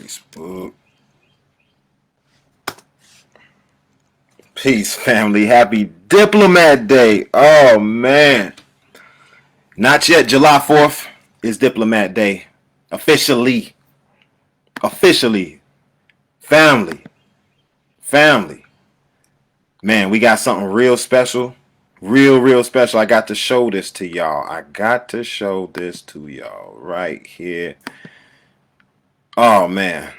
Facebook. Peace, family. Happy Diplomat Day. Oh, man. Not yet. July 4th is Diplomat Day. Officially. Officially. Family. Family. Man, we got something real special. Real special. I got to show this to y'all. Right here. Oh, man.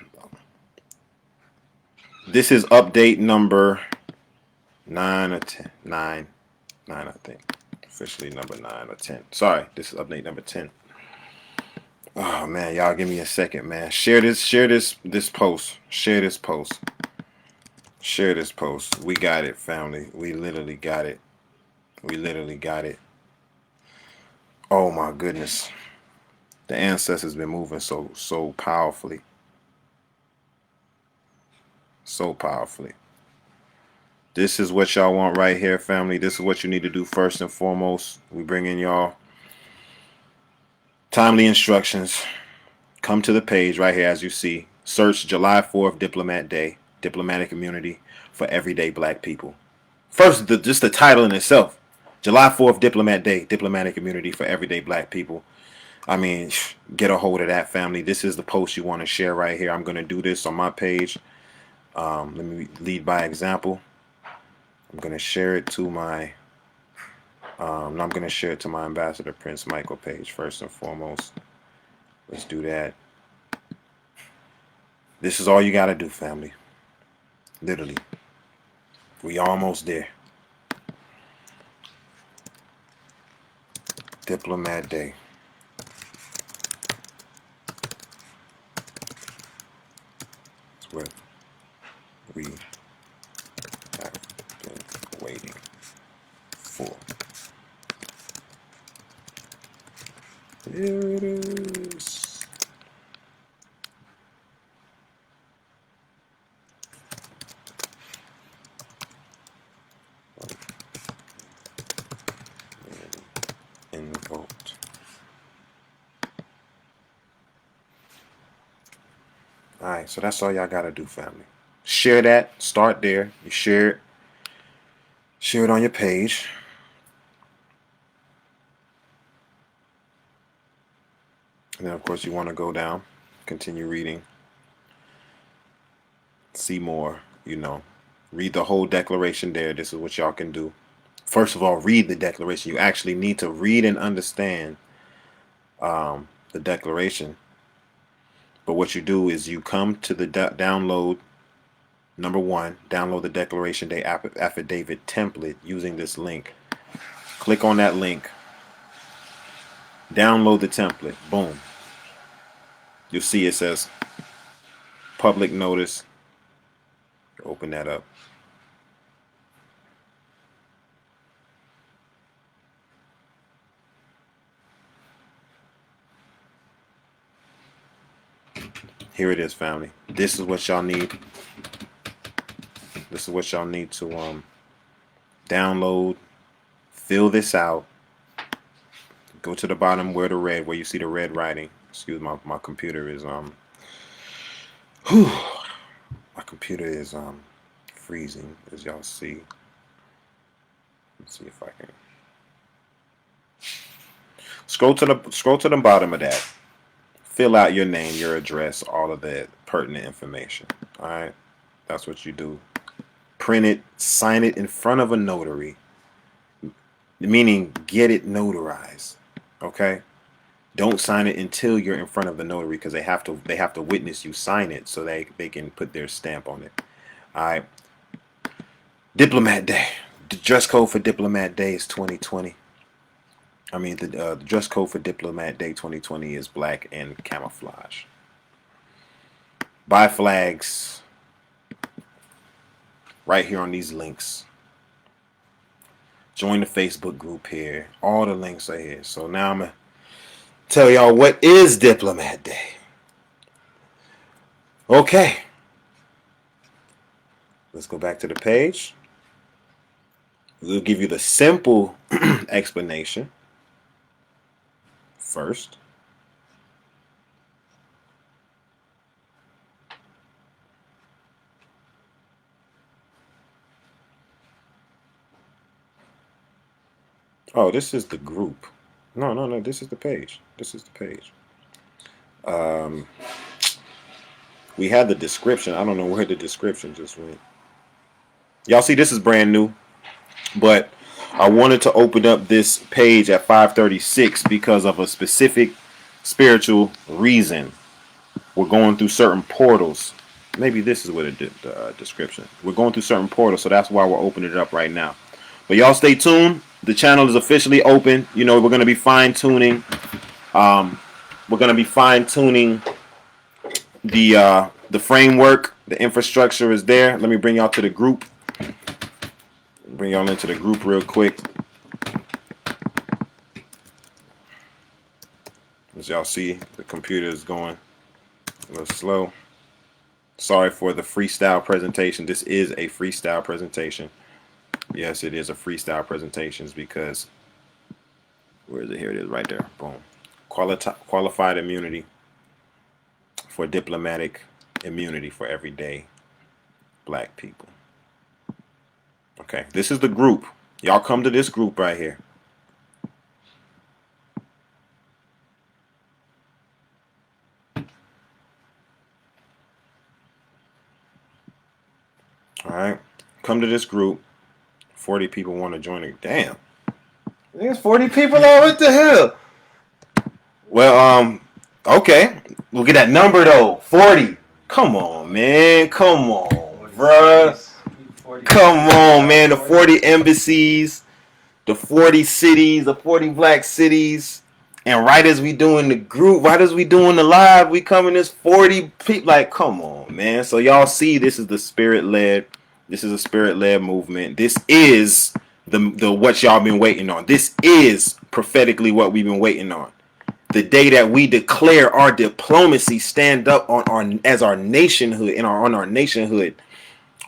This is update number 9 or 10. 9. 9, I think. Officially number 9 or 10. Sorry, this is update number 10. Oh man, y'all give me a second, man. Share this post. Share this post. Share this post. We got it, family. We literally got it. We literally got it. Oh my goodness. The ancestors been moving so powerfully. So powerfully. This is what y'all want right here, family. This is what you need to do first and foremost. We bring in y'all timely instructions. Come to the page right here as you see. Search July 4th Diplomat Day, Diplomatic Immunity for Everyday Black People. First, just the title in itself. July 4th Diplomat Day, Diplomatic Immunity for Everyday Black People. I mean, get a hold of that, family. This is the post you want to share right here. I'm going to do this on my page. Let me lead by example. I'm going to share it to my I'm going to share it to my Ambassador Prince Michael page first and foremost. Let's do that. This is all you got to do, family. Literally. We almost there. Diplomat Day. It's what we have been waiting for. There it is. Invoked. Alright, so that's all y'all gotta do, family. Share that. Start there. You share it. Share it on your page. And then, of course, you want to go down, continue reading, see more, read the whole declaration there. This is what y'all can do. First of all, read the declaration. You actually need to read and understand the declaration. But what you do is you come to the download, number 1, download the Declaration Day Affidavit template using this link. Click on that link. Download the template. Boom. You'll see it says public notice. Open that up. Here it is, family. This is what y'all need. This is what y'all need to download. Fill this out. Go to the bottom where you see the red writing. Excuse my computer is my computer is freezing, as y'all see. Let's see if I can scroll to the bottom of that. Fill out your name, your address, all of that pertinent information. All right, that's what you do. Print it, sign it in front of a notary, meaning get it notarized. Okay. Don't sign it until you're in front of the notary, because they have to witness you sign it so they can put their stamp on it. All right. Diplomat Day. The dress code for Diplomat Day is 2020. I mean, the dress code for Diplomat Day 2020 is black and camouflage. Buy flags right here on these links. Join the Facebook group here. All the links are here. So now I'm going to tell y'all what is Diplomat Day. Okay. Let's go back to the page. We'll give you the simple explanation first. Oh, this is the group. No, no, no. This is the page. This is the page. Um, we had the description. I don't know where the description just went. Y'all see, this is brand new, but I wanted to open up this page at 536 because of a specific spiritual reason. We're going through certain portals. Maybe this is what the description. We're going through certain portals, so that's why we're opening it up right now. But y'all stay tuned. The channel is officially open. You know, we're going to be fine tuning. We're going to be fine tuning the framework. The infrastructure is there. Let me bring y'all to the group. Bring y'all into the group real quick. As y'all see, the computer is going a little slow. Sorry for the freestyle presentation. This is a freestyle presentation. Yes, it is a freestyle presentation because, where is it? Here it is right there. Boom. Qualified immunity for diplomatic immunity for everyday black people. Okay, this is the group. Y'all come to this group right here. All right, come to this group. 40 people want to join it. Damn, there's 40 people. Oh, what the hell? Well, okay, we'll get that number though. 40. Come on, man. Come on, bruh. Come on, man. The 40 embassies, the 40 cities, the 40 black cities. And right as we doing the group, right as we doing the live, we coming as 40 people. Like, come on, man. So y'all see, this is the spirit-led. This is a spirit-led movement. This is the what y'all been waiting on. This is prophetically what we've been waiting on. The day that we declare our diplomacy, stand up on our as our nationhood and on our nationhood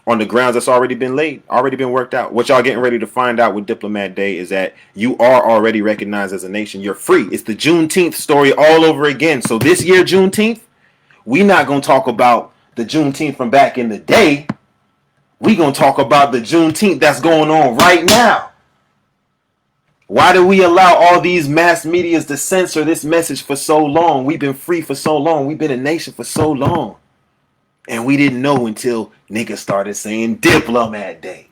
on the grounds that's already been laid, already been worked out. What y'all getting ready to find out with Diplomat Day is that you are already recognized as a nation. You're free. It's the Juneteenth story all over again. So this year, Juneteenth, we not going to talk about the Juneteenth from back in the day. We going to talk about the Juneteenth that's going on right now. Why do we allow all these mass medias to censor this message for so long? We've been free for so long. We've been a nation for so long. And we didn't know until niggas started saying Diplomat Day.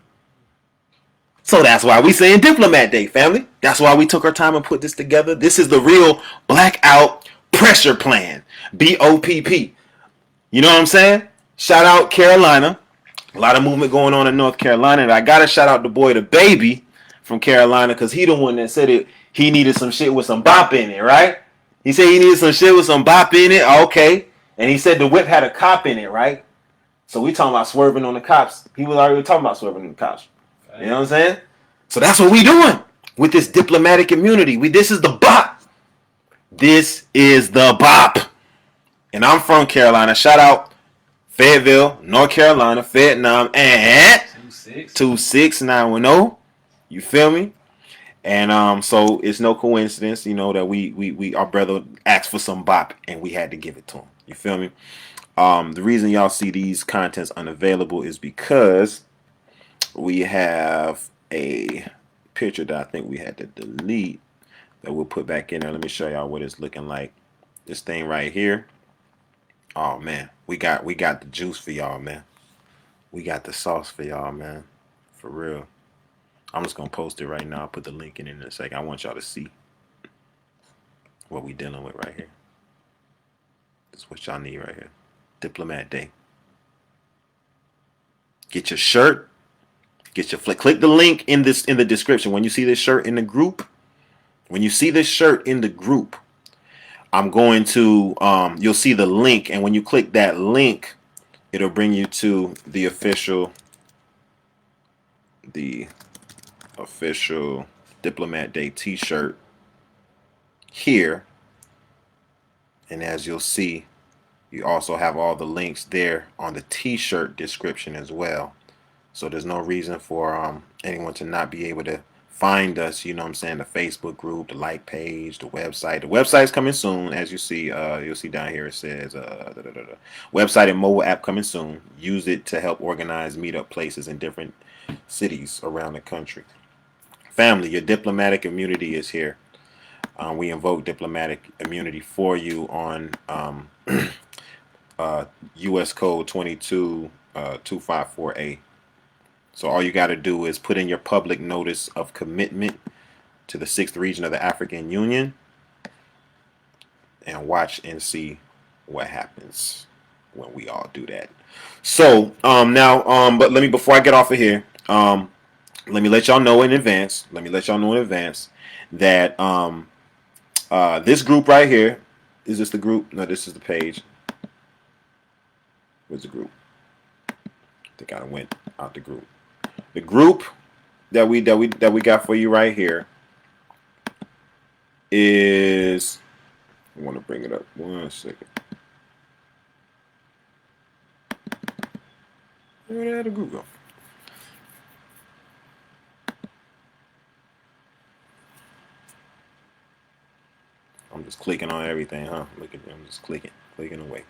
So that's why we saying Diplomat Day, family. That's why we took our time and put this together. This is the real blackout pressure plan. BOPP. You know what I'm saying? Shout out Carolina. A lot of movement going on in North Carolina. And I got to shout out the boy, the baby from Carolina, because he the one that said it. He needed some shit with some bop in it, right? He said he needed some shit with some bop in it. Okay. And he said the whip had a cop in it, right? So we talking about swerving on the cops. He was already talking about swerving on the cops. You know what I'm saying? So that's what we doing with this diplomatic immunity. This is the bop. This is the bop. And I'm from Carolina. Shout out Fayetteville, North Carolina, Vietnam, and 26910. You feel me? And so it's no coincidence, you know, that we our brother asked for some bop and we had to give it to him. You feel me? The reason y'all see these contents unavailable is because we have a picture that I think we had to delete that we'll put back in there. Let me show y'all what it's looking like. This thing right here. Oh man, we got the juice for y'all, man. We got the sauce for y'all, man. For real. I'm just gonna post it right now. I'll put the link in a second. I want y'all to see what we dealing with right here. This is what y'all need right here. Diplomat Day. Get your shirt. Get your flick. Click the link in the description. When you see this shirt in the group, I'm going to you'll see the link, and when you click that link, it'll bring you to the official Diplomat Day t-shirt here. And as you'll see, you also have all the links there on the t-shirt description as well. So there's no reason for anyone to not be able to find us. You know what I'm saying? The Facebook group, the like page, the website. The website's coming soon. As you see, you'll see down here it says website and mobile app coming soon. Use it to help organize meetup places in different cities around the country. Family, your diplomatic immunity is here. We invoke diplomatic immunity for you on U.S. Code 25254A. So all you got to do is put in your public notice of commitment to the 6th region of the African Union and watch and see what happens when we all do that. So now, but let me, before I get off of here, let me let y'all know in advance. That this group right here, is this the group? No, this is the page. Where's the group? I think I went out the group. The group that we got for you right here is, I want to bring it up 1 second. Where did the group go? I'm just clicking on everything, huh? Look at me, I'm just clicking away.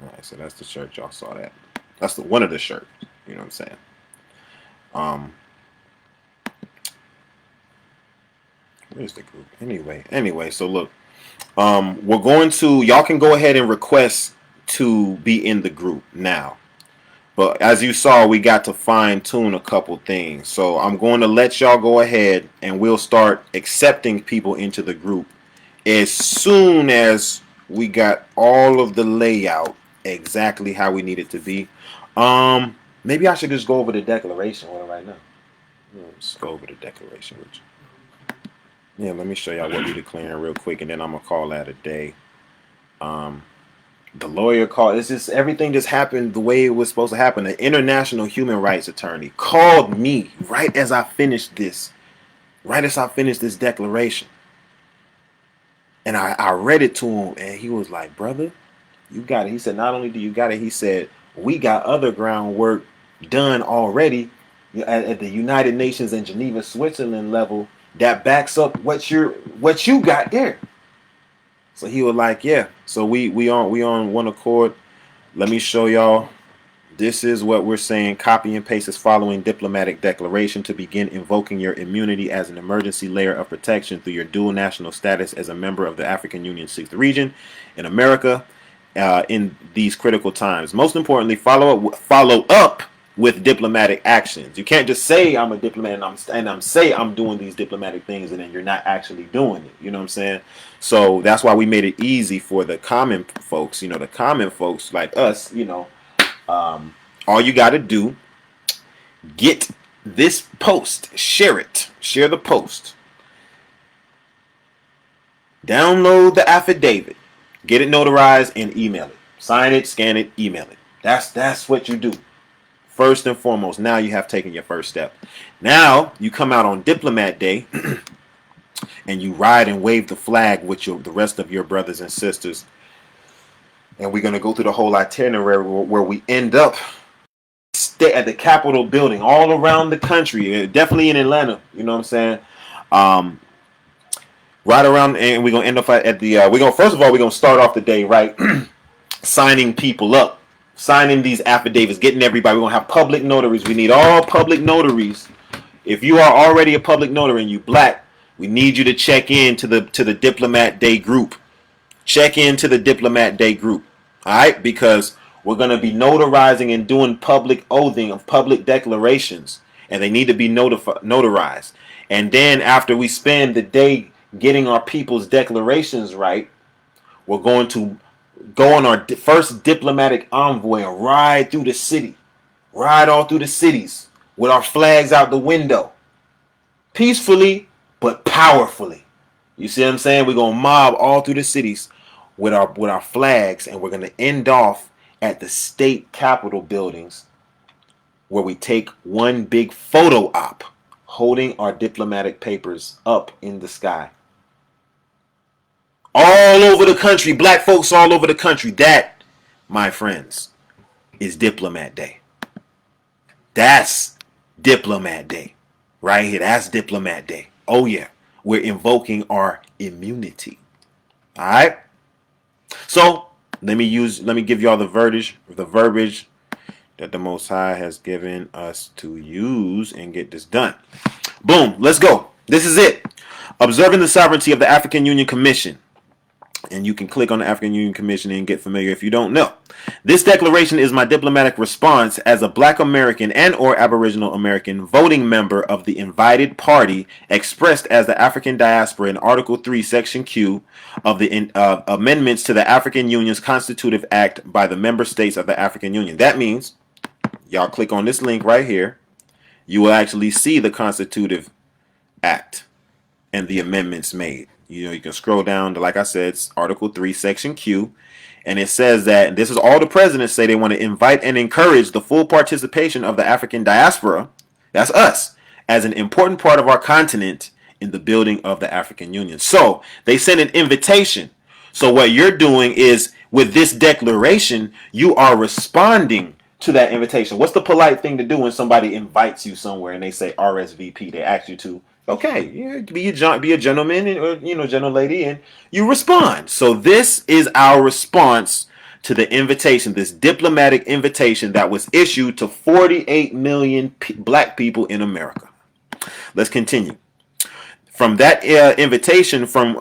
All right, so that's the shirt. Y'all saw that. That's the one of the shirts. You know what I'm saying? Where's the group? Anyway. So look, we're going to. Y'all can go ahead and request to be in the group now. But as you saw, we got to fine tune a couple things. So I'm going to let y'all go ahead and we'll start accepting people into the group as soon as we got all of the layout exactly how we need it to be. Maybe I should just go over the declaration right now. Let's go over the declaration with you. Yeah, let me show y'all what we're declaring real quick, and then I'm gonna call that a day. The lawyer called. It's just everything just happened the way it was supposed to happen. An international human rights attorney called me right as I finished this declaration, and I read it to him, and he was like, "Brother, you got it." He said, "Not only do you got it," he said, "we got other groundwork done already at the United Nations and Geneva, Switzerland level that backs up what you got there." So he was like, "Yeah." So we on one accord. Let me show y'all. This is what we're saying. Copy and paste this following diplomatic declaration to begin invoking your immunity as an emergency layer of protection through your dual national status as a member of the African Union 6th region in America in these critical times. Most importantly, follow up with diplomatic actions. You can't just say I'm a diplomat and I'm doing these diplomatic things and then you're not actually doing it. You know what I'm saying? So that's why we made it easy for the common folks. You know, the common folks like us. You know, all you got to do, get this post, share the post, download the affidavit, get it notarized, and email it. Sign it, scan it, email it. That's what you do. First and foremost, now you have taken your first step. Now you come out on Diplomat Day and you ride and wave the flag with the rest of your brothers and sisters. And we're going to go through the whole itinerary where we end up at the Capitol building all around the country, definitely in Atlanta. You know what I'm saying? Right around, and we're going to end up at the, first of all, we're going to start off the day, right? Signing people up. Signing these affidavits, getting everybody. We're going to have public notaries. We need all public notaries. If you are already a public notary and you black, we need you to check in to the Diplomat Day group. Check into the Diplomat Day group. All right? Because we're going to be notarizing and doing public oathing of public declarations. And they need to be notarized. And then after we spend the day getting our people's declarations right, we're going to go on our first diplomatic envoy and ride through the city. Ride all through the cities with our flags out the window. Peacefully, but powerfully. You see what I'm saying? We're going to mob all through the cities with our flags, and we're going to end off at the state capitol buildings where we take one big photo op holding our diplomatic papers up in the sky. All over the country, black folks all over the country. That, my friends, is Diplomat Day. That's Diplomat Day. Right here, that's Diplomat Day. Oh yeah, we're invoking our immunity. All right? So, let me give y'all the verbiage that the Most High has given us to use and get this done. Boom, let's go. This is it. Observing the sovereignty of the African Union Commission. And you can click on the African Union Commission and get familiar if you don't know. This declaration is my diplomatic response as a Black American and or Aboriginal American voting member of the invited party expressed as the African diaspora in Article 3, Section Q of the amendments to the African Union's Constitutive Act by the member states of the African Union. That means, y'all click on this link right here, you will actually see the Constitutive Act and the amendments made. You know, you can scroll down to, like I said, Article 3, Section Q, and it says that this is all the presidents say they want to invite and encourage the full participation of the African diaspora, that's us, as an important part of our continent in the building of the African Union. So they sent an invitation. So what you're doing is, with this declaration, you are responding to that invitation. What's the polite thing to do when somebody invites you somewhere and they say RSVP? They ask you to, okay, yeah, be a gentleman, or gentlelady, and you respond. So this is our response to the invitation, this diplomatic invitation that was issued to 48 million Black people in America. Let's continue. From that invitation, from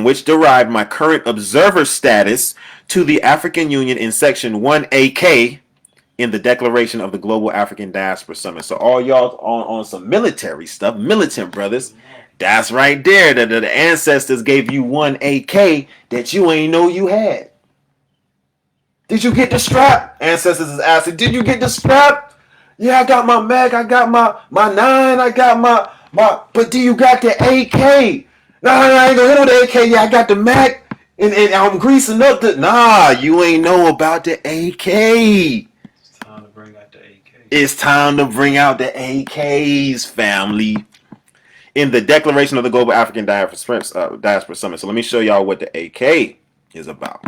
which derived my current observer status to the African Union in Section 1AK in the Declaration of the Global African Diaspora Summit. So all y'all on some military stuff, militant brothers, that's right there. The ancestors gave you 1AK that you ain't know you had. Did you get the strap? Ancestors is asking, did you get the strap? Yeah, I got my mag, I got my 9, I got my, but do you got the AK? No, I ain't gonna hit on the AK. Yeah, I got the mag, and I'm greasing up the, nah, you ain't know about the AK. It's time to bring out the AKs, family. In the Declaration of the Global African Diaspora Summit. So let me show y'all what the AK is about.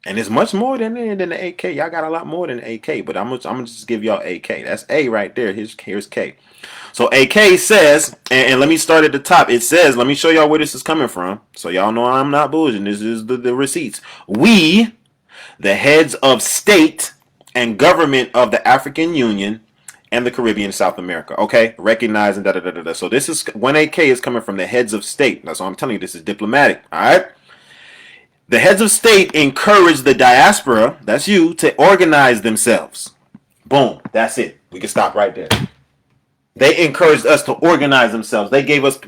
And it's much more than the AK. Y'all got a lot more than the AK, but I'm gonna just give y'all AK. That's A right there. Here's K. So AK says, and let me start at the top. It says, let me show y'all where this is coming from. So y'all know I'm not bullshitting. This is the receipts. We, the heads of state and government of the African Union and the Caribbean and South America. Okay, recognizing da. So this is 1AK is coming from the heads of state. That's what I'm telling you. This is diplomatic. All right. The heads of state encourage the diaspora, that's you, to organize themselves. Boom. That's it. We can stop right there. They encouraged us to organize themselves. They gave us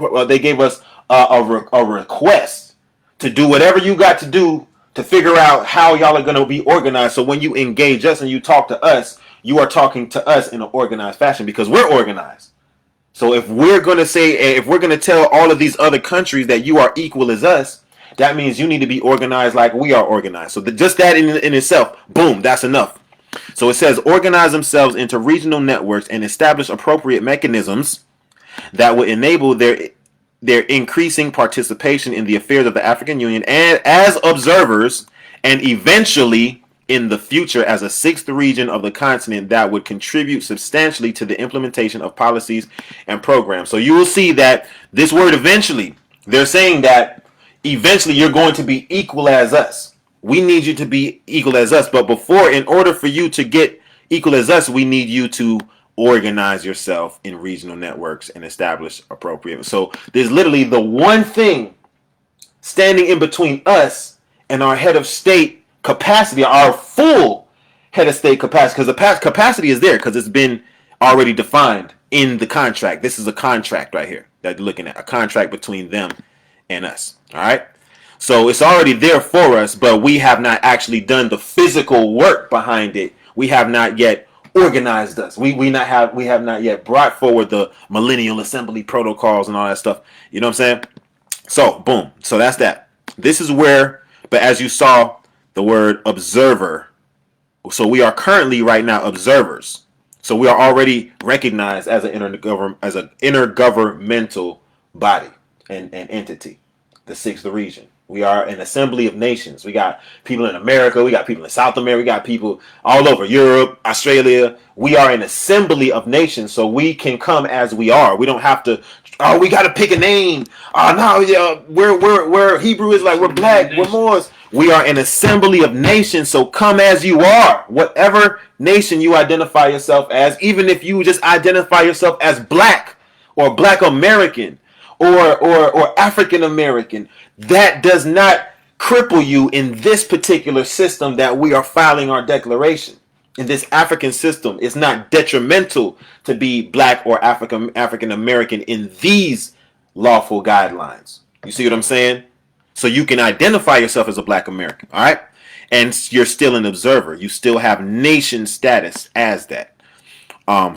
a request to do whatever you got to do to figure out how y'all are going to be organized. So when you engage us and you talk to us, you are talking to us in an organized fashion because we're organized. So if we're going to tell all of these other countries that you are equal as us, that means you need to be organized like we are organized. So just that in itself, boom, that's enough. So it says organize themselves into regional networks and establish appropriate mechanisms that will enable their increasing participation in the affairs of the African Union and as observers, and eventually in the future as a sixth region of the continent that would contribute substantially to the implementation of policies and programs. So you will see that this word eventually, they're saying that eventually you're going to be equal as us. We need you to be equal as us. But before, in order for you to get equal as us, we need you to organize yourself in regional networks and establish appropriate. So there's literally the one thing standing in between us and our head of state capacity, our full head of state capacity, because the capacity is there because it's been already defined in the contract. This is a contract right here that you're looking at, a contract between them and us. All right. So it's already there for us, but we have not actually done the physical work behind it. We have not yet organized us. We have not yet brought forward the millennial assembly protocols and all that stuff. You know what I'm saying? So boom. So that's that. This is where, but as you saw the word observer. So we are currently right now observers. So we are already recognized as an intergovernmental body and entity, the sixth region. We are an assembly of nations. We got people in America. We got people in South America. We got people all over Europe, Australia. We are an assembly of nations, so we can come as we are. We don't have to. We got to pick a name. No, we're Hebrew is like we're black. We're Moors. We are an assembly of nations, so come as you are. Whatever nation you identify yourself as, even if you just identify yourself as black or black American or African American, that does not cripple you in this particular system that we are filing our declaration. In this African system, it's not detrimental to be black or African American in these lawful guidelines. You see what I'm saying? So you can identify yourself as a black American, all right? And you're still an observer. You still have nation status as that.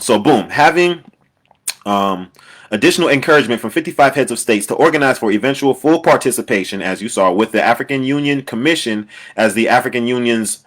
So boom, having additional encouragement from 55 heads of states to organize for eventual full participation, as you saw, with the African Union Commission as the African Union's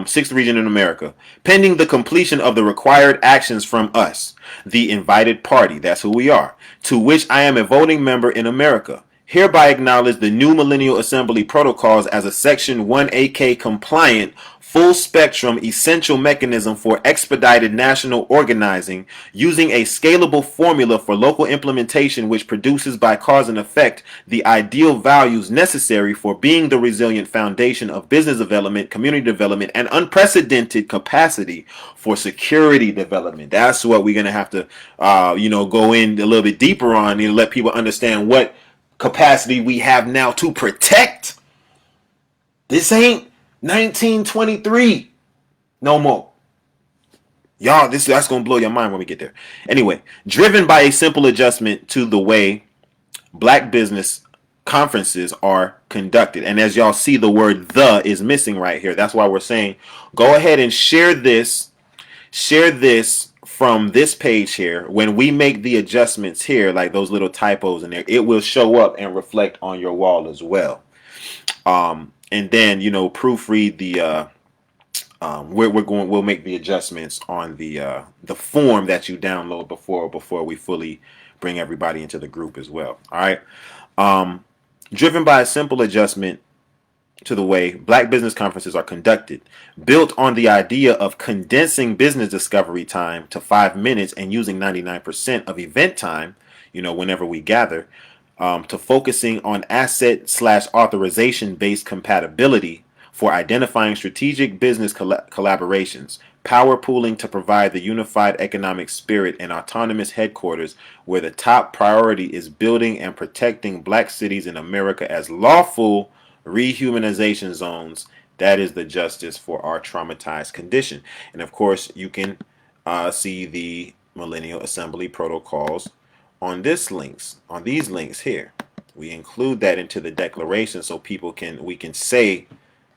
sixth region in America, pending the completion of the required actions from us, the invited party, that's who we are, to which I am a voting member in America. Hereby acknowledge the new Millennial Assembly Protocols as a Section 1AK compliant, full spectrum, essential mechanism for expedited national organizing using a scalable formula for local implementation which produces by cause and effect the ideal values necessary for being the resilient foundation of business development, community development, and unprecedented capacity for security development. That's what we're going to have to, go in a little bit deeper on and let people understand what capacity we have now to protect. This ain't 1923 no more. Y'all, that's gonna blow your mind when we get there. Anyway, driven by a simple adjustment to the way black business conferences are conducted. And as y'all see, the word "the" is missing right here. That's why we're saying go ahead and share this from this page here. When we make the adjustments here, like those little typos in there, it will show up and reflect on your wall as well. And then, proofread the we'll make the adjustments on the form that you download before we fully bring everybody into the group as well. All right. Driven by a simple adjustment to the way black business conferences are conducted, built on the idea of condensing business discovery time to 5 minutes and using 99% of event time, whenever we gather, to focusing on asset/authorization based compatibility for identifying strategic business collaborations, power pooling to provide the unified economic spirit and autonomous headquarters where the top priority is building and protecting black cities in America as lawful rehumanization zones. That is the justice for our traumatized condition. And of course, you can see the Millennial Assembly Protocols on these links here. We include that into the declaration so we can say,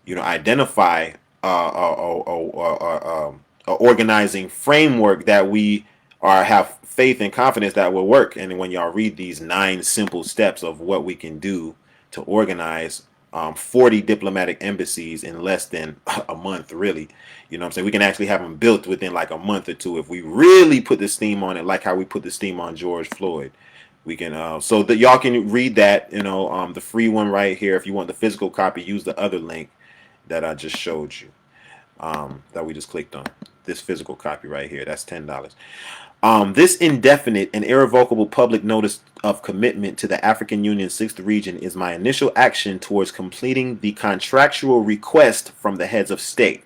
identify a organizing framework that we have faith and confidence that will work. And when y'all read these 9 simple steps of what we can do to organize 40 diplomatic embassies in less than a month, really. You know what I'm saying? We can actually have them built within like a month or two if we really put the steam on it, like how we put the steam on George Floyd. We can so that y'all can read that, the free one right here. If you want the physical copy, use the other link that I just showed you, that we just clicked on. This physical copy right here, that's $10. This indefinite and irrevocable public notice of commitment to the African Union's 6th region is my initial action towards completing the contractual request from the heads of state.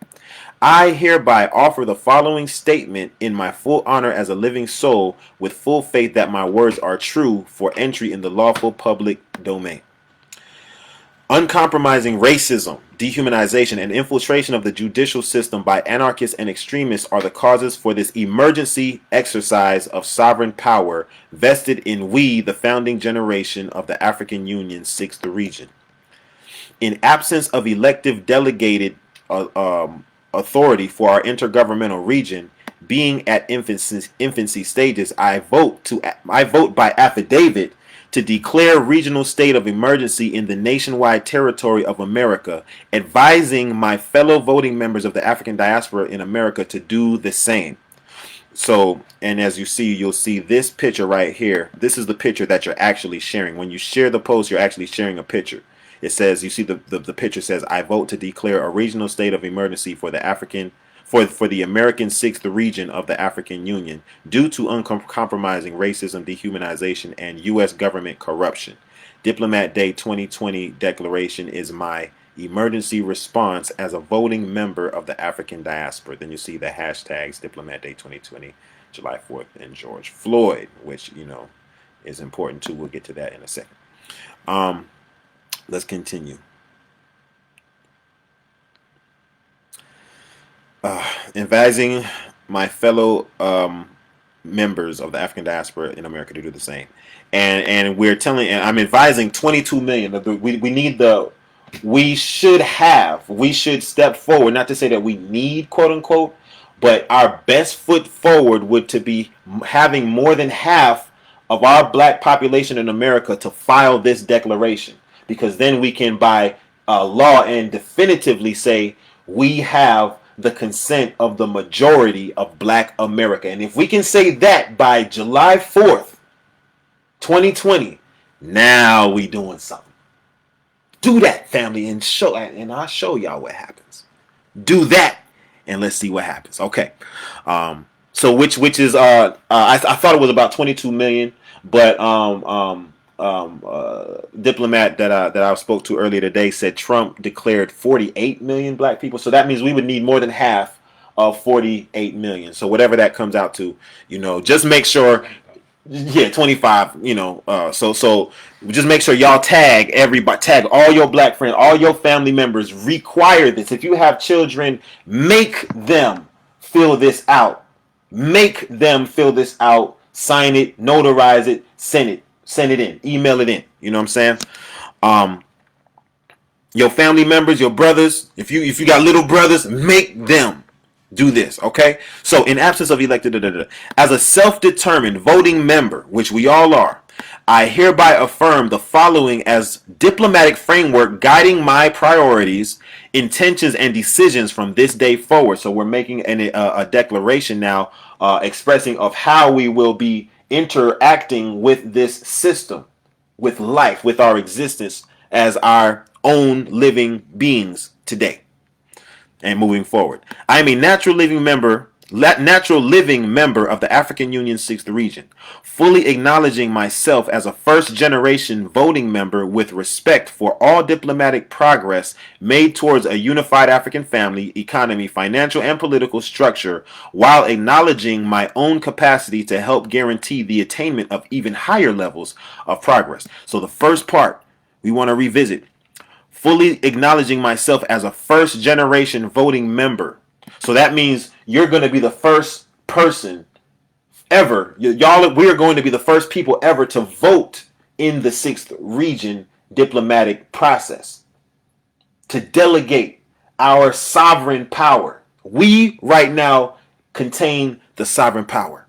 I hereby offer the following statement in my full honor as a living soul, with full faith that my words are true, for entry in the lawful public domain. Uncompromising racism, dehumanization, and infiltration of the judicial system by anarchists and extremists are the causes for this emergency exercise of sovereign power vested in we, the founding generation of the African Union's 6th region. In absence of elective delegated authority for our intergovernmental region, being at infancy stages, I vote by affidavit to declare regional state of emergency in the nationwide territory of America, advising my fellow voting members of the African diaspora in America to do the same. So, and as you see, you'll see this picture right here. This is the picture that you're actually sharing. When you share the post, you're actually sharing a picture. It says, you see the picture says, I vote to declare a regional state of emergency for the American 6th region of the African Union due to uncompromising racism, dehumanization, and U.S. government corruption. Diplomat Day 2020 declaration is my emergency response as a voting member of the African diaspora. Then you see the hashtags Diplomat Day 2020, July 4th, and George Floyd, which, is important too. We'll get to that in a second. Let's continue. Advising my fellow members of the African diaspora in America to do the same, and I'm advising 22 million. We should step forward. Not to say that we need, quote unquote, but our best foot forward would to be having more than half of our black population in America to file this declaration, because then we can by law and definitively say we have the consent of the majority of black America. And if we can say that by July 4th, 2020, now we doing something. Do that, family, and I'll show y'all what happens. Do that, and let's see what happens. Okay. So which is I thought it was about 22 million, but diplomat that I spoke to earlier today said Trump declared 48 million black people. So that means we would need more than half of 48 million. So whatever that comes out to, just make sure. Yeah, 25. So just make sure y'all tag everybody, tag all your black friends, all your family members. Require this. If you have children, make them fill this out. Make them fill this out. Sign it, notarize it, send it in, email it in. You know what I'm saying? Your family members, your brothers, if you got little brothers, make them do this, okay? So in absence of elected, as a self-determined voting member, which we all are, I hereby affirm the following as diplomatic framework guiding my priorities, intentions, and decisions from this day forward. So we're making a declaration now expressing of how we will be interacting with this system, with life, with our existence as our own living beings today and moving forward. I am a natural living member of the African Union 6th region, fully acknowledging myself as a first-generation voting member with respect for all diplomatic progress made towards a unified African family, economy, financial, and political structure, while acknowledging my own capacity to help guarantee the attainment of even higher levels of progress. So the first part we want to revisit, fully acknowledging myself as a first-generation voting member. So that means you're going to be the first person ever. We are going to be the first people ever to vote in the 6th region diplomatic process, to delegate our sovereign power. We right now contain the sovereign power.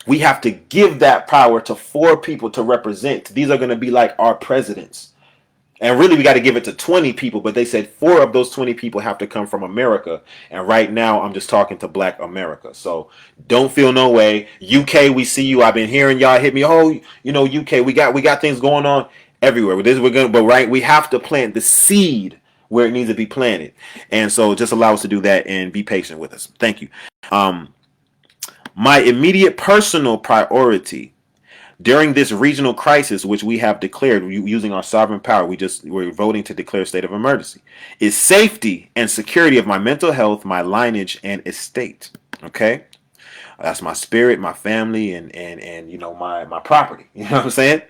We have to give that power to 4 people to represent. These are going to be like our presidents. And really, we got to give it to 20 people, but they said 4 of those 20 people have to come from America. And right now, I'm just talking to Black America. So don't feel no way. UK, we see you. I've been hearing y'all hit me. Oh, UK, we got things going on everywhere. We have to plant the seed where it needs to be planted. And so just allow us to do that and be patient with us. Thank you. My immediate personal priority during this regional crisis, which we have declared using our sovereign power, we're voting to declare a state of emergency, is safety and security of my mental health, my lineage, and estate. Okay, that's my spirit, my family, and my property. You know what I'm saying?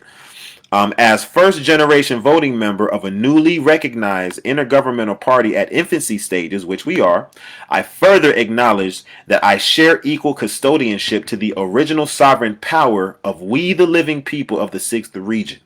As first-generation voting member of a newly recognized intergovernmental party at infancy stages, which we are, I further acknowledge that I share equal custodianship to the original sovereign power of we the living people of the 6th region.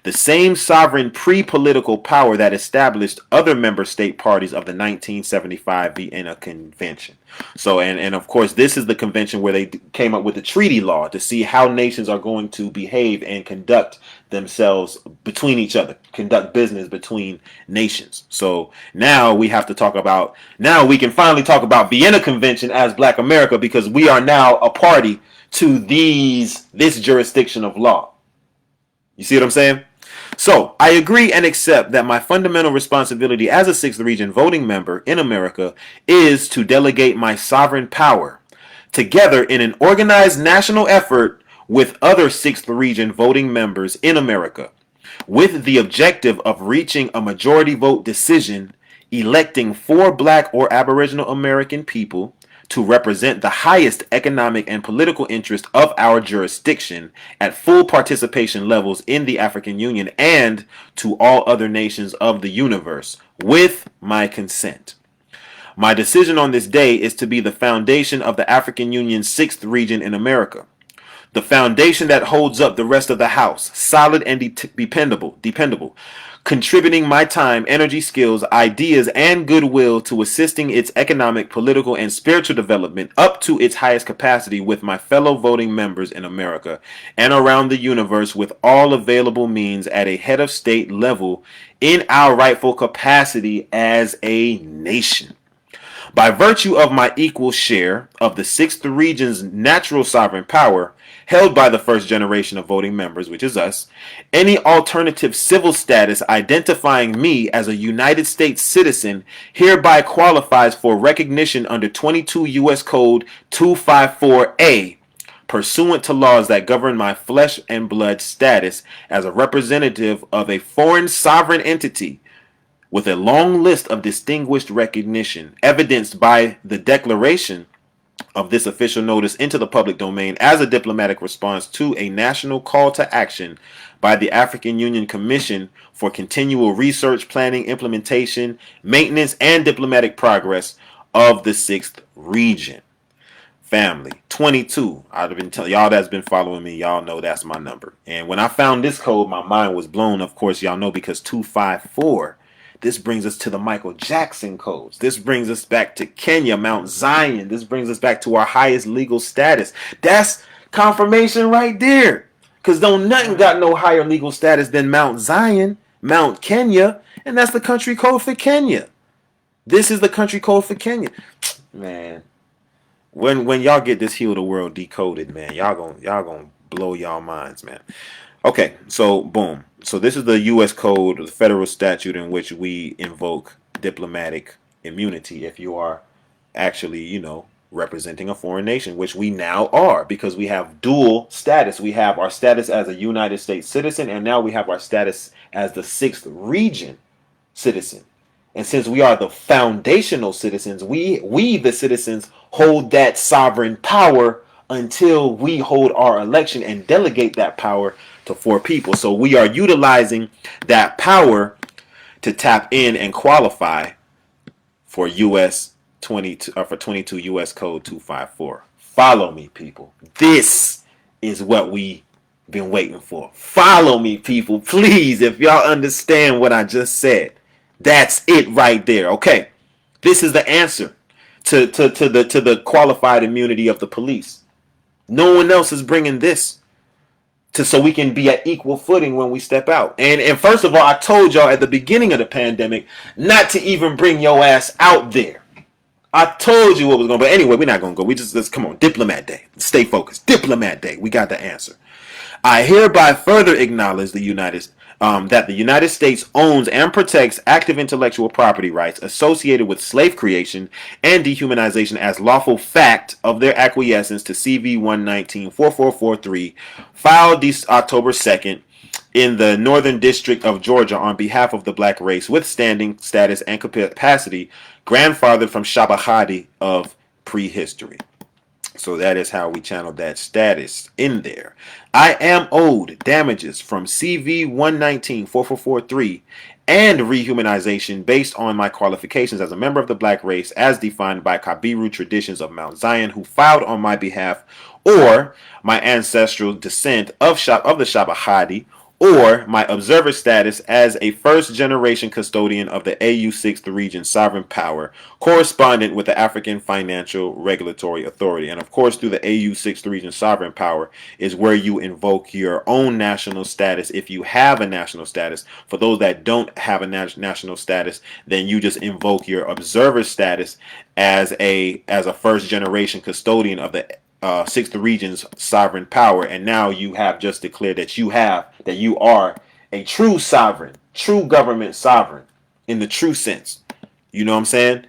The same sovereign pre-political power that established other member state parties of the 1975 Vienna Convention. So, and of course, this is the convention where they came up with the treaty law to see how nations are going to behave and conduct themselves between each other, conduct business between nations. So now we have to talk about, now we can finally talk about Vienna Convention as Black America, because we are now a party to this jurisdiction of law. You see what I'm saying? So I agree and accept that my fundamental responsibility as a 6th region voting member in America is to delegate my sovereign power together in an organized national effort with other 6th region voting members in America with the objective of reaching a majority vote decision, electing 4 Black or Aboriginal American people to represent the highest economic and political interest of our jurisdiction at full participation levels in the African Union and to all other nations of the universe, with my consent. My decision on this day is to be the foundation of the African Union's 6th region in America. The foundation that holds up the rest of the house, solid and dependable, contributing my time, energy, skills, ideas, and goodwill to assisting its economic, political, and spiritual development up to its highest capacity with my fellow voting members in America and around the universe with all available means at a head of state level in our rightful capacity as a nation. By virtue of my equal share of the 6th region's natural sovereign power, held by the first generation of voting members, which is us, any alternative civil status identifying me as a United States citizen hereby qualifies for recognition under 22 U.S. Code 254A, pursuant to laws that govern my flesh and blood status as a representative of a foreign sovereign entity, with a long list of distinguished recognition, evidenced by the declaration of this official notice into the public domain as a diplomatic response to a national call to action by the African Union Commission for continual research, planning, implementation, maintenance, and diplomatic progress of the 6th region. Family, 22. I've been telling y'all that's been following me. Y'all know that's my number. And when I found this code, my mind was blown. Of course, y'all know because 254. This brings us to the Michael Jackson codes. This brings us back to Kenya, Mount Zion. This brings us back to our highest legal status. That's confirmation right there. Because don't nothing got no higher legal status than Mount Zion, Mount Kenya, and that's the country code for Kenya. This is the country code for Kenya. Man, when y'all get this Heal the World decoded, man, y'all gonna blow y'all minds, man. Okay, so boom. So this is the U.S. Code, the federal statute in which we invoke diplomatic immunity if you are actually, representing a foreign nation, which we now are because we have dual status. We have our status as a United States citizen, and now we have our status as the 6th region citizen. And since we are the foundational citizens, we the citizens hold that sovereign power until we hold our election and delegate that power to 4 people. So we are utilizing that power to tap in and qualify for US 22 for 22 US Code 254. Follow me, people. This is what we been waiting for. Follow me, people, please. If y'all understand what I just said, that's it right there. Okay, this is the answer to the qualified immunity of the police. No one else is bringing this so we can be at equal footing when we step out. And first of all, I told y'all at the beginning of the pandemic not to even bring your ass out there. I told you what was going to be. Anyway, we're not going to go. We just come on. Diplomat Day. Stay focused. Diplomat Day. We got the answer. I hereby further acknowledge that the United States owns and protects active intellectual property rights associated with slave creation and dehumanization as lawful fact of their acquiescence to CV 119-4443, filed this October 2nd in the Northern District of Georgia on behalf of the black race with standing, status, and capacity grandfathered from Shabahadi of prehistory. So that is how we channeled that status in there. I am owed damages from CV 119-4443 and rehumanization based on my qualifications as a member of the black race as defined by Kabiru traditions of Mount Zion who filed on my behalf, or my ancestral descent of the Shabahadi, or my observer status as a first-generation custodian of the AU 6th Region sovereign power, correspondent with the African Financial Regulatory Authority. And of course, through the AU 6th Region sovereign power is where you invoke your own national status if you have a national status. For those that don't have a national status, then you just invoke your observer status as a first-generation custodian of the 6th Region's sovereign power, and now you have just declared that you are a true sovereign, true government sovereign in the true sense. You know what I'm saying?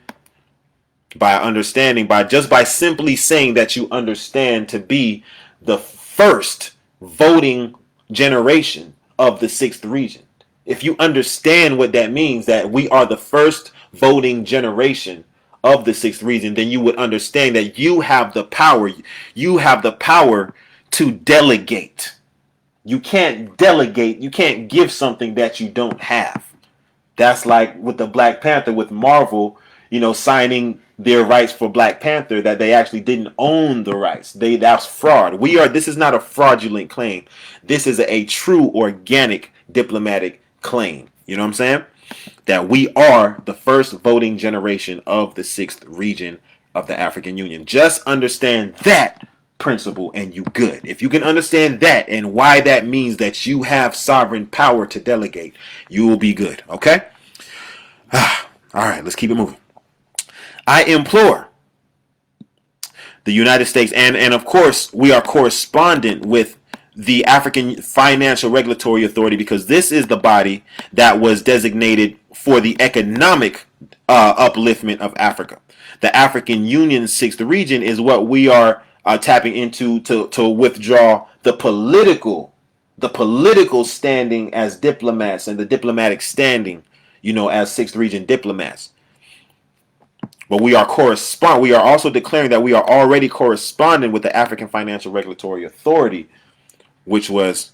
By simply saying that you understand to be the first voting generation of the 6th Region. If you understand what that means, that we are the first voting generation of the sixth region, then you would understand that you have the power. You have the power to delegate. You can't delegate. You can't give something that you don't have. That's like with the Black Panther, with Marvel, signing their rights for Black Panther, that they actually didn't own the rights. That's fraud. This is not a fraudulent claim. This is a true organic diplomatic claim. You know what I'm saying? That we are the first voting generation of the sixth region of the African Union. Just understand that principle and you good. If you can understand that and why that means that you have sovereign power to delegate, you will be good. Okay? All right, let's keep it moving. I implore the United States, and of course we are correspondent with the African Financial Regulatory Authority, because this is the body that was designated for the economic upliftment of Africa. The African Union sixth region is what we are tapping into to withdraw the political standing as diplomats, and the diplomatic standing, as sixth region diplomats. But we are also declaring that we are already corresponding with the African Financial Regulatory Authority, which was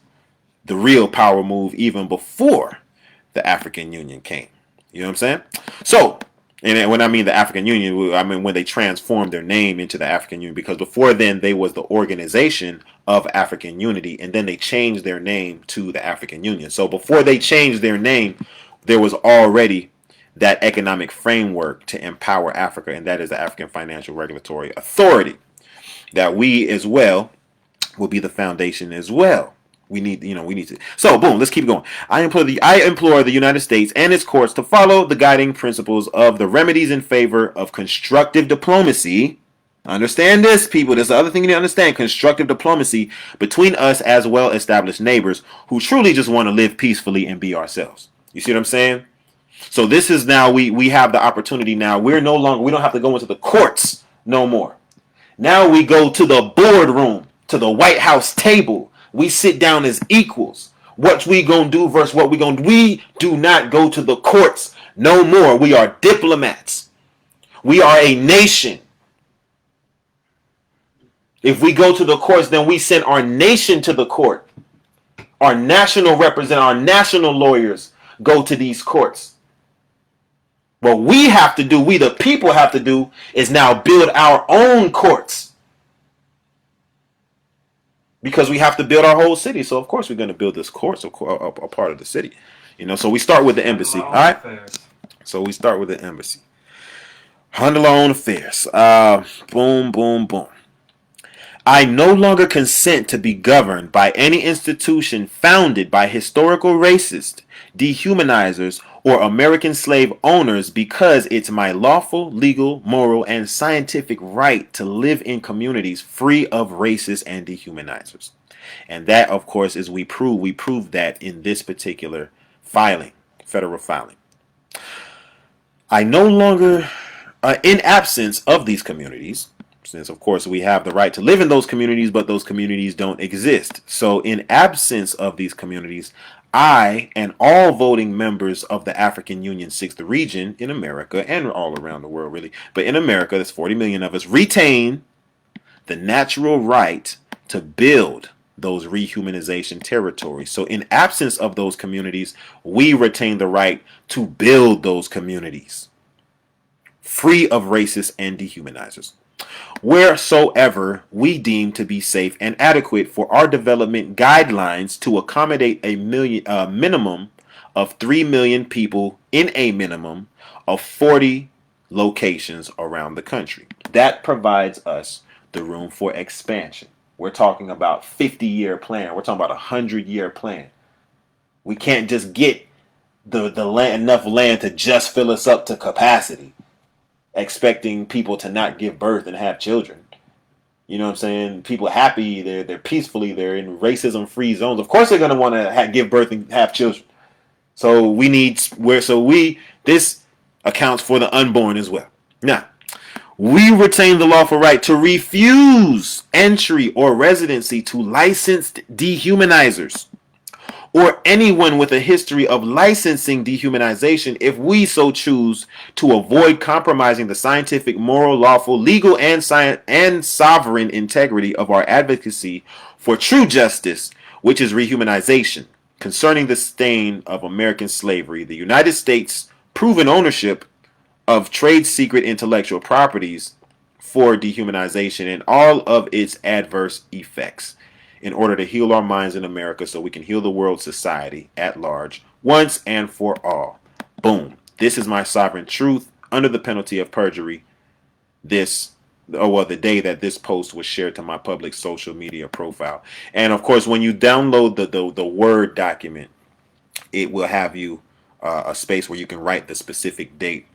the real power move even before the African Union came. You know what I'm saying? So, and when I mean the African Union, I mean when they transformed their name into the African Union, because before then they was the Organization of African Unity, and then they changed their name to the African Union. So before they changed their name, there was already that economic framework to empower Africa, and that is the African Financial Regulatory Authority, that we as well will be the foundation as well. We need to. So, boom, let's keep going. I implore the United States and its courts to follow the guiding principles of the remedies in favor of constructive diplomacy. Understand this, people. There's the other thing you need to understand. Constructive diplomacy between us as well-established neighbors who truly just want to live peacefully and be ourselves. You see what I'm saying? So this is now, we have the opportunity now. We don't have to go into the courts no more. Now we go to the boardroom, to the White House table. We sit down as equals. What we gonna do versus what we gonna do. We do not go to the courts no more. We are diplomats. We are a nation. If we go to the courts, then we send our nation to the court. Our national our national lawyers go to these courts. What we have to do, we the people have to do, is now build our own courts. Because we have to build our whole city. So, of course, we're going to build this courts, a part of the city. So we start with the embassy. All right? So we start with the embassy. Handle our own affairs. Boom, boom, boom. I no longer consent to be governed by any institution founded by historical racists, dehumanizers, or American slave owners, because it's my lawful, legal, moral, and scientific right to live in communities free of racists and dehumanizers. And that, of course, is we prove that in this particular filing, federal filing. I no longer, in absence of these communities, since, of course, we have the right to live in those communities, but those communities don't exist. So in absence of these communities, I and all voting members of the African Union 6th region in America, and all around the world really, but in America, there's 40 million of us, retain the natural right to build those rehumanization territories. So in absence of those communities, we retain the right to build those communities free of racists and dehumanizers, wheresoever we deem to be safe and adequate for our development guidelines to accommodate a minimum of 3 million people in a minimum of 40 locations around the country. That provides us the room for expansion. We're talking about 50-year plan. We're talking about 100-year plan. We can't just get the land, enough land to just fill us up to capacity, expecting people to not give birth and have children. You know what I'm saying? People happy, they're peacefully, they're in racism-free zones. Of course they're going to want to give birth and have children. So this accounts for the unborn as well. Now, we retain the lawful right to refuse entry or residency to licensed dehumanizers or anyone with a history of licensing dehumanization if we so choose to avoid compromising the scientific, moral, lawful, legal, and sovereign integrity of our advocacy for true justice, which is rehumanization. Concerning the stain of American slavery, the United States' proven ownership of trade secret intellectual properties for dehumanization and all of its adverse effects in order to heal our minds in America so we can heal the world society at large once and for all. Boom. This is my sovereign truth under the penalty of perjury. The day that this post was shared to my public social media profile. And of course, when you download the Word document, it will have you a space where you can write the specific date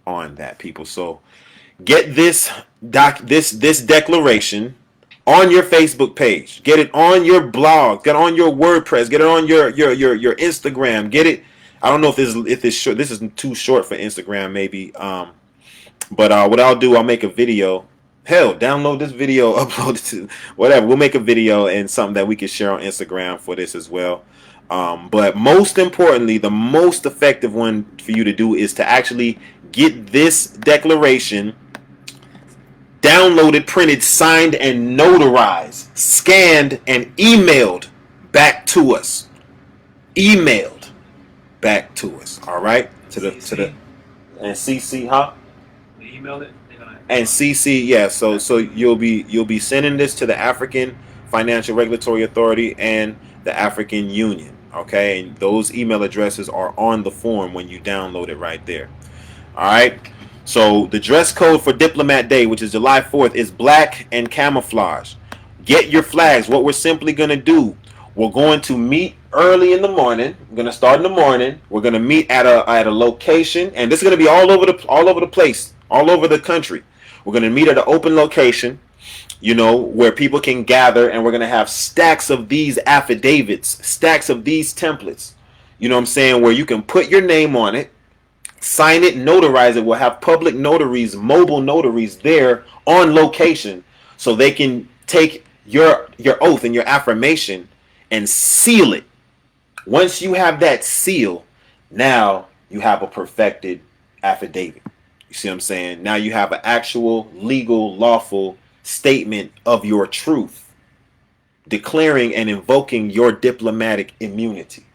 on that, people. So get this declaration on your Facebook page. Get it on your blog. Get it on your WordPress. Get it on your Instagram. Get it. I don't know if this short. This is too short for Instagram, maybe. But what I'll do, I'll make a video. Hell, download this video, upload it to whatever. We'll make a video and something that we can share on Instagram for this as well. But most importantly, the most effective one for you to do is to actually get this declaration downloaded, printed, signed, and notarized, scanned, and emailed back to us. Emailed back to us. All right, to the and CC, huh? They emailed it. And CC, yeah. So you'll be sending this to the African Financial Regulatory Authority and the African Union. Okay, and those email addresses are on the form when you download it right there. All right. So the dress code for Diplomat Day, which is July 4th, is black and camouflage. Get your flags. What we're simply going to do, we're going to meet early in the morning. We're going to start in the morning. We're going to meet at a location, and this is going to be all over the place, all over the country. We're going to meet at an open location, where people can gather, and we're going to have stacks of these affidavits, stacks of these templates, you know what I'm saying, where you can put your name on it, sign it, notarize it. We'll have public notaries, mobile notaries there on location so they can take your oath and your affirmation and seal it. Once you have that seal, now you have a perfected affidavit. You see what I'm saying? Now you have an actual legal, lawful statement of your truth, declaring and invoking your diplomatic immunity.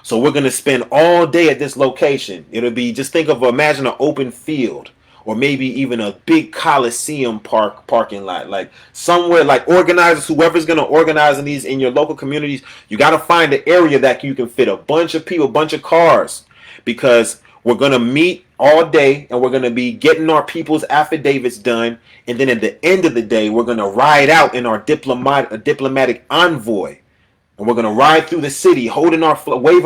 So we're going to spend all day at this location. It'll be, just imagine an open field, or maybe even a big Coliseum parking lot, like somewhere, like organizers, whoever's going to organize in your local communities, you got to find an area that you can fit a bunch of people, a bunch of cars, because we're going to meet all day and we're going to be getting our people's affidavits done. And then at the end of the day, we're going to ride out in our diplomatic envoy. And we're going to ride through the city waving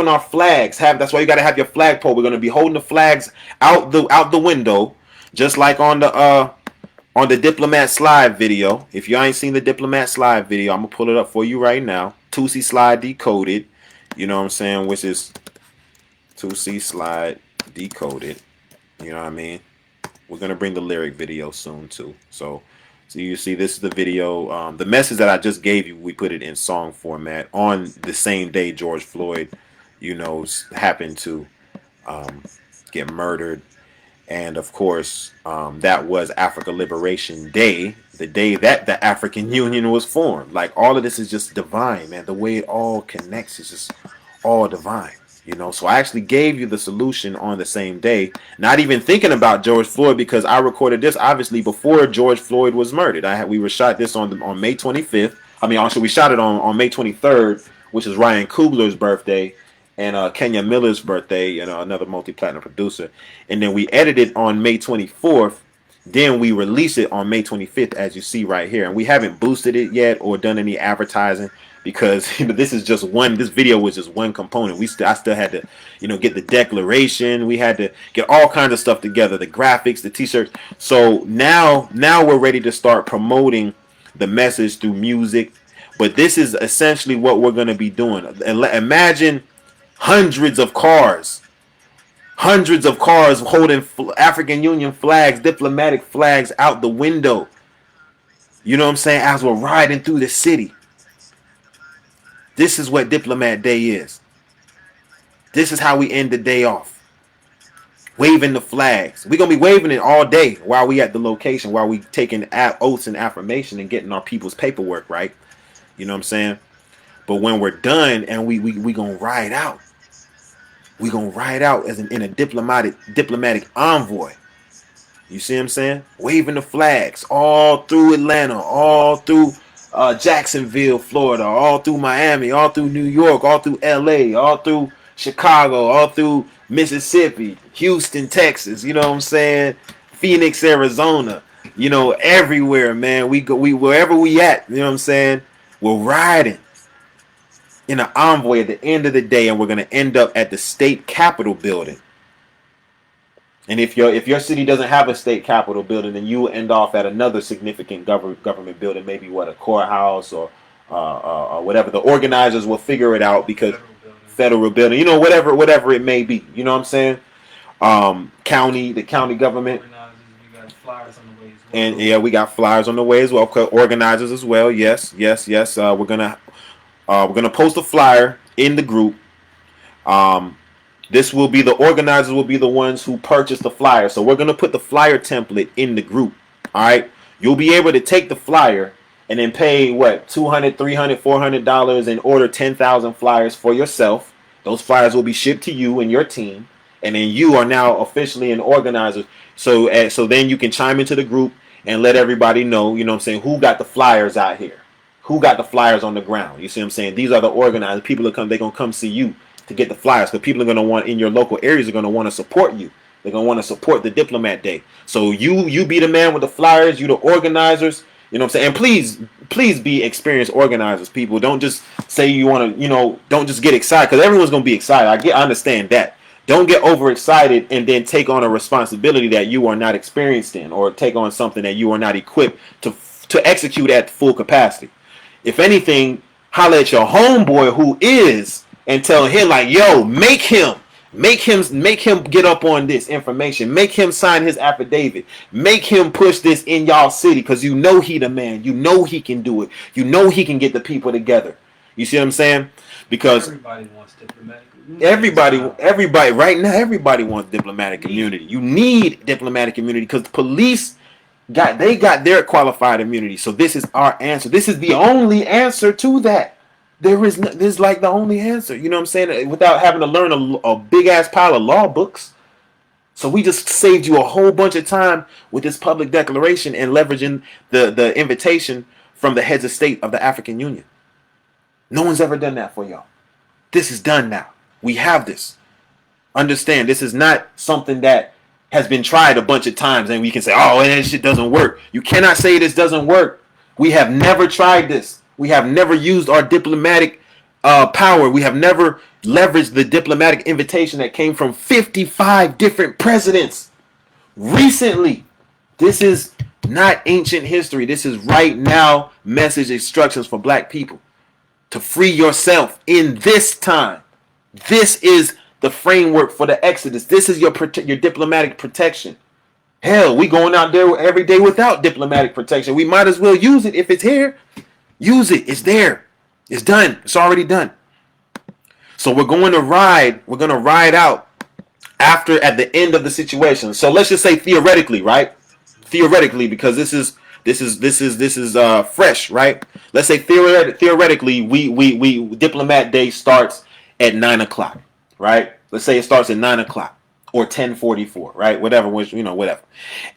our flags. That's why you got to have your flagpole. We're going to be holding the flags out the window, just like on the Diplomat slide video. If you ain't seen the Diplomat slide video, I'm going to pull it up for you right now. 2C slide decoded. You know what I'm saying? Which is 2C slide decoded. You know what I mean? We're going to bring the lyric video soon too. So you see, this is the video. The message that I just gave you, we put it in song format on the same day George Floyd, happened to get murdered. And of course, that was Africa Liberation Day, the day that the African Union was formed. Like, all of this is just divine, man. The way it all connects is just all divine. So I actually gave you the solution on the same day, not even thinking about George Floyd, because I recorded this obviously before George Floyd was murdered. We were shot this on May 25th. We shot it on May 23rd, which is Ryan Coogler's birthday and Kenya Miller's birthday, another multi-platinum producer. And then we edited on May 24th. Then we released it on May 25th, as you see right here. And we haven't boosted it yet or done any advertising, because this video was just one component. I still had to, get the declaration. We had to get all kinds of stuff together, the graphics, the t-shirts. So now we're ready to start promoting the message through music. But this is essentially what we're going to be doing. Imagine hundreds of cars holding African Union flags, diplomatic flags out the window. You know what I'm saying? As we're riding through the city. This is what Diplomat Day is. This is how we end the day off. Waving the flags. We're going to be waving it all day while we at the location, while we taking oaths and affirmation and getting our people's paperwork, right? You know what I'm saying? But when we're done and we going to ride out. We going to ride out as in a diplomatic envoy. You see what I'm saying? Waving the flags all through Atlanta, all through Jacksonville, Florida, all through Miami, all through New York, all through LA, all through Chicago, all through Mississippi, Houston, Texas, you know what I'm saying? Phoenix, Arizona, you know, everywhere, man. We wherever we at, you know what I'm saying? We're riding in an envoy at the end of the day, and we're gonna end up at the state capitol building. And if your city doesn't have a state capitol building, then you will end off at another significant government building, maybe a courthouse or whatever. The organizers will figure it out because federal building, you know, whatever it may be. You know what I'm saying? The county government. We got flyers on the way as well. And yeah, we got flyers on the way as well. Organizers as well. Yes. We're gonna post a flyer in the group. This will be the organizers will be the ones who purchase the flyer. So we're going to put the flyer template in the group. All right. You'll be able to take the flyer and then pay $200, $300, $400 and order 10,000 flyers for yourself. Those flyers will be shipped to you and your team. And then you are now officially an organizer. So then you can chime into the group and let everybody know, you know what I'm saying, who got the flyers out here, who got the flyers on the ground. You see what I'm saying? These are the organizers. People they're going to come see you to get the flyers, because people are going to want in your local areas are going to want to support you. They're going to want to support the Diplomat Day. So you be the man with the flyers, you the organizers, you know what I'm saying? And please be experienced organizers, people. Don't just say you want to, you know, don't just get excited, because everyone's going to be excited. I understand that. Don't get overexcited and then take on a responsibility that you are not experienced in, or take on something that you are not equipped to execute at full capacity. If anything, holler at your homeboy who is, and tell him, like, yo, make him get up on this information. Make him sign his affidavit. Make him push this in y'all city, because you know he the man. You know he can do it. You know he can get the people together. You see what I'm saying? Because everybody wants diplomatic immunity. Everybody right now, everybody wants diplomatic immunity. You need diplomatic immunity because the police got their qualified immunity. So this is our answer. This is the only answer to that. This is like the only answer, you know what I'm saying, without having to learn a big ass pile of law books. So we just saved you a whole bunch of time with this public declaration and leveraging the invitation from the heads of state of the African Union. No one's ever done that for y'all. This is done now. We have this. Understand, this is not something that has been tried a bunch of times and we can say, oh, and this shit doesn't work. You cannot say this doesn't work. We have never tried this. We have never used our diplomatic power. We have never leveraged the diplomatic invitation that came from 55 different presidents recently. This is not ancient history. This is right now message instructions for black people to free yourself in this time. This is the framework for the Exodus. This is your diplomatic protection. Hell, we going out there every day without diplomatic protection. We might as well use it if it's here. Use it. It's there. It's done. It's already done. So we're going to ride. We're going to ride out at the end of the situation. So let's just say theoretically, right? Theoretically, because this is fresh, right? Let's say theoretically, we Diplomat Day starts at 9:00, right? Let's say it starts at 9:00 or 10:44, right? Whatever, whatever.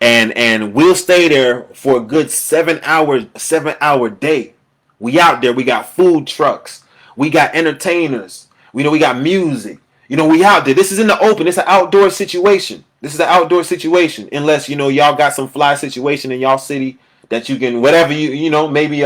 And we'll stay there for a good 7-hour day. We out there. We got food trucks. We got entertainers. We got music. We out there. This is in the open. It's an outdoor situation. Unless, y'all got some fly situation in y'all city that you can, whatever, maybe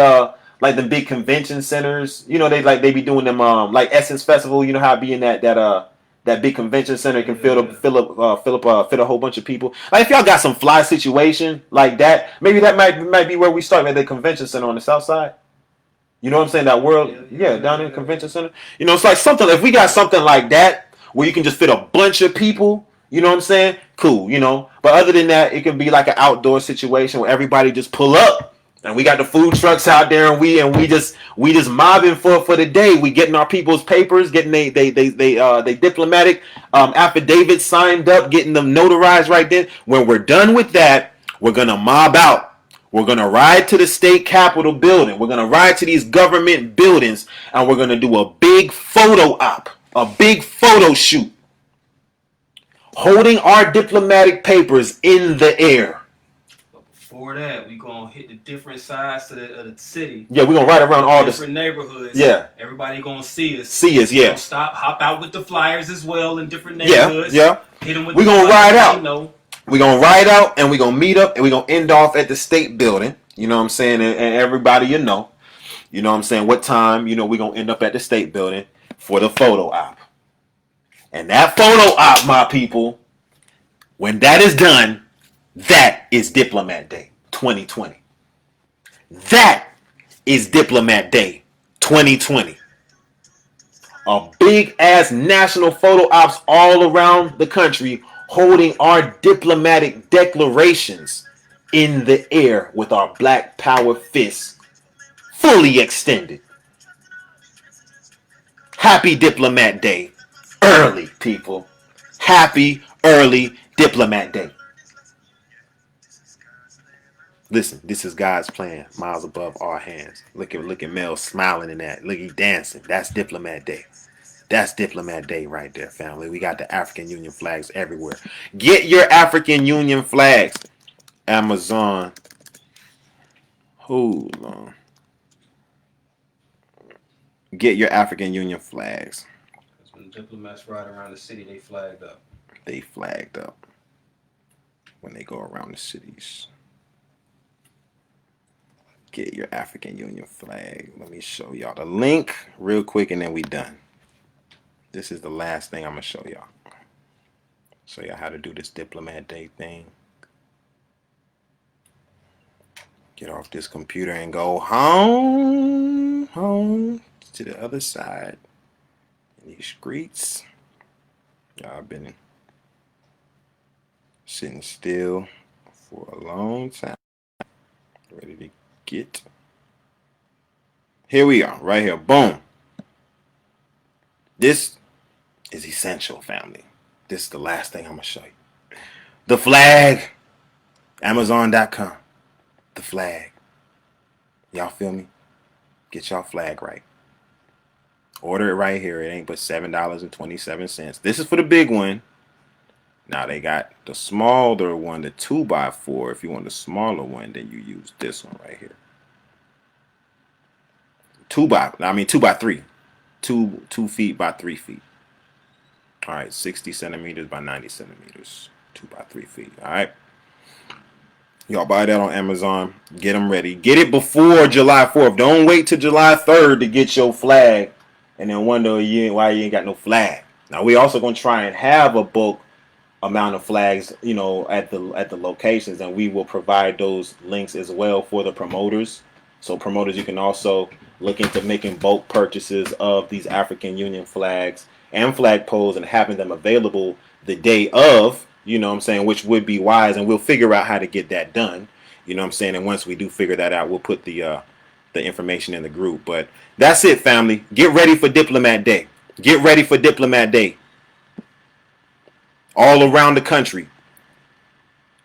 like the big convention centers, they be doing them like Essence Festival, how it be in that big convention center, can fit a whole bunch of people. Like if y'all got some fly situation like that, maybe that might be where we start, at the convention center on the south side. You know what I'm saying? That world, down in the convention center. It's like something, if we got something like that where you can just fit a bunch of people, you know what I'm saying? Cool, But other than that, it can be like an outdoor situation where everybody just pull up And we got the food trucks out there, and we just mobbing for the day. We getting our people's papers, getting they diplomatic affidavits signed up, getting them notarized right then. When we're done with that, we're gonna mob out. We're gonna ride to the state capitol building. We're gonna ride to these government buildings, and we're gonna do a big photo op, a big photo shoot, holding our diplomatic papers in the air. Before that, we gonna hit the different sides of the city. Yeah, we're gonna ride around all different neighborhoods. Yeah. Everybody gonna see us. See us, yeah. Stop, hop out with the flyers as well in different neighborhoods. Yeah. Hit them with we're gonna ride out. We're gonna ride out and we're gonna meet up and we're gonna end off at the state building. You know what I'm saying? And everybody you know what I'm saying, what time, we're gonna end up at the state building for the photo op. And that photo op, my people, when that is done, that is Diplomat Day 2020. That is Diplomat Day 2020. A big ass national photo ops all around the country holding our diplomatic declarations in the air with our black power fists fully extended. Happy Diplomat Day early, people. Happy early Diplomat Day. Listen, this is God's plan, miles above our hands. Look at Mel smiling in that. Look, he dancing. That's Diplomat Day. That's Diplomat Day right there, family. We got the African Union flags everywhere. Get your African Union flags. Amazon. Hold on. Get your African Union flags. Because when the diplomats ride around the city, they flagged up. They flagged up when they go around the cities. Get your African Union flag. Let me show y'all the link real quick and then we done. This is the last thing I'm going to show y'all. Show y'all how to do this Diplomat Day thing. Get off this computer and go home to the other side. In these streets. Y'all been sitting still for a long time. Ready to get. Here we are, right here. Boom. This is essential, family. This is the last thing I'm going to show you. The flag. Amazon.com. The flag. Y'all feel me? Get y'all flag right. Order it right here. It ain't but $7.27. This is for the big one. Now they got the smaller one, the 2x4. If you want the smaller one, then you use this one right here. 2x3. 2 feet by 3 feet. All right, 60 centimeters by 90 centimeters. 2 by 3 feet. All right. Y'all buy that on Amazon. Get them ready. Get it before July 4th. Don't wait till July 3rd to get your flag and then wonder why you ain't got no flag. Now we also gonna try and have a bulk amount of flags, at the locations, and we will provide those links as well for the promoters. So promoters, you can also look into making bulk purchases of these African Union flags and flag poles and having them available the day of, which would be wise, and we'll figure out how to get that done. And once we do figure that out, we'll put the information in the group. But that's it, family. Get ready for Diplomat Day. Get ready for Diplomat Day. All around the country.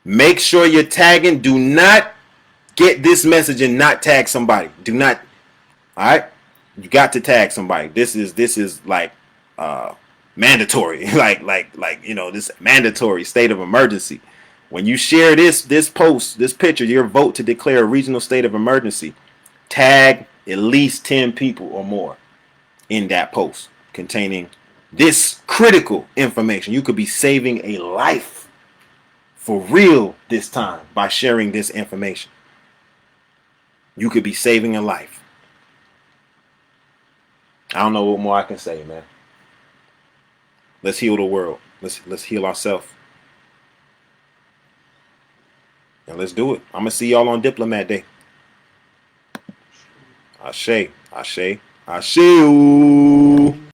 Make sure you're tagging. Do not get this message and not tag somebody. Do not. All right? You got to tag somebody. This is like mandatory. This mandatory state of emergency. When you share this post, this picture, your vote to declare a regional state of emergency, tag at least 10 people or more in that post containing this critical information. You could be saving a life for real this time by sharing this information. You could be saving a life. I don't know what more I can say, man. Let's heal the world. Let's heal ourselves. And let's do it. I'm going to see y'all on Diplomat Day. Ashe. Ashe. Ashe.